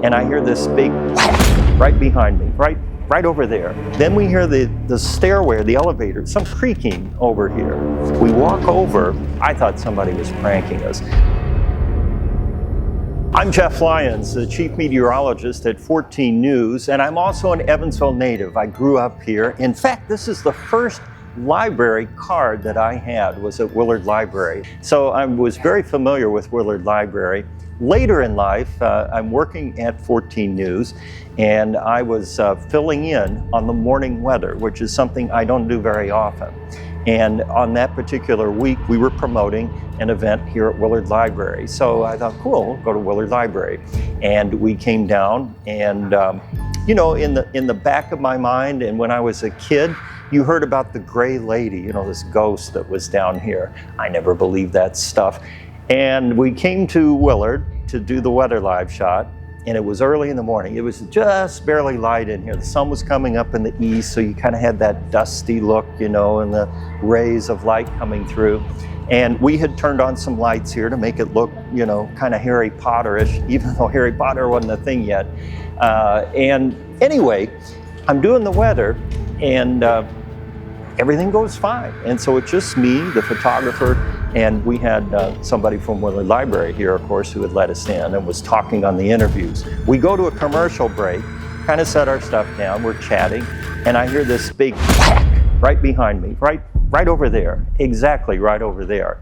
And I hear this big whack right behind me, right over there. Then we hear the stairway, the elevator, some creaking over here. We walk over. I thought somebody was pranking us. I'm Jeff Lyons, the chief meteorologist at 14 News, and I'm also an Evansville native. I grew up here. In fact, this is the first library card that I had was at Willard Library. So I was very familiar with Willard Library. Later in life, I'm working at 14 News, and I was filling in on the morning weather, which is something I don't do very often. And on that particular week, we were promoting an event here at Willard Library. So I thought, cool, we'll go to Willard Library. And we came down, and you know, in the back of my mind, and when I was a kid, you heard about the gray lady, you know, this ghost that was down here. I never believed that stuff. And we came to Willard to do the weather live shot, and it was early in the morning. It was just barely light in here. The sun was coming up in the east, so you kind of had that dusty look, you know, and the rays of light coming through. And we had turned on some lights here to make it look, you know, kind of Harry Potter-ish, even though Harry Potter wasn't a thing yet. And anyway, I'm doing the weather, and everything goes fine. And so it's just me, the photographer, and we had somebody from Willard Library here, of course, who had let us in and was talking on the interviews. We go to a commercial break, kind of set our stuff down, we're chatting, and I hear this big whack right behind me, right over there, exactly right over there.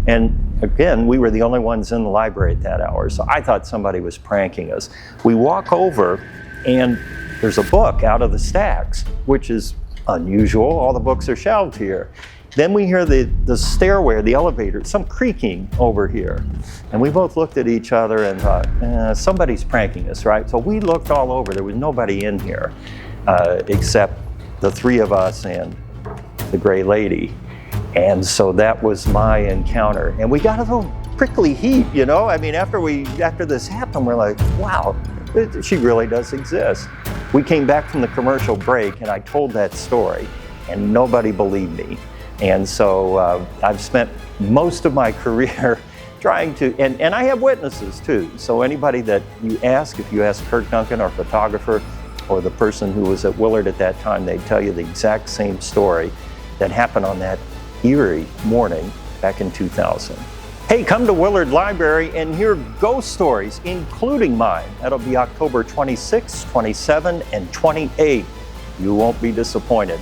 And again, we were the only ones in the library at that hour, so I thought somebody was pranking us. We walk over, and there's a book out of the stacks, which is unusual. All the books are shelved here. Then we hear the stairway, the elevator, some creaking over here. And we both looked at each other and thought, somebody's pranking us, right? So we looked all over. There was nobody in here except the three of us and the gray lady. And so that was my encounter. And we got a little prickly heat, you know? I mean, after this happened, we're like, wow, she really does exist. We came back from the commercial break, and I told that story, and nobody believed me. And so I've spent most of my career trying to, and I have witnesses too. So anybody that you ask, if you ask Kirk Duncan, our photographer, or the person who was at Willard at that time, they'd tell you the exact same story that happened on that eerie morning back in 2000. Hey, come to Willard Library and hear ghost stories, including mine. That'll be October 26, 27, and 28. You won't be disappointed.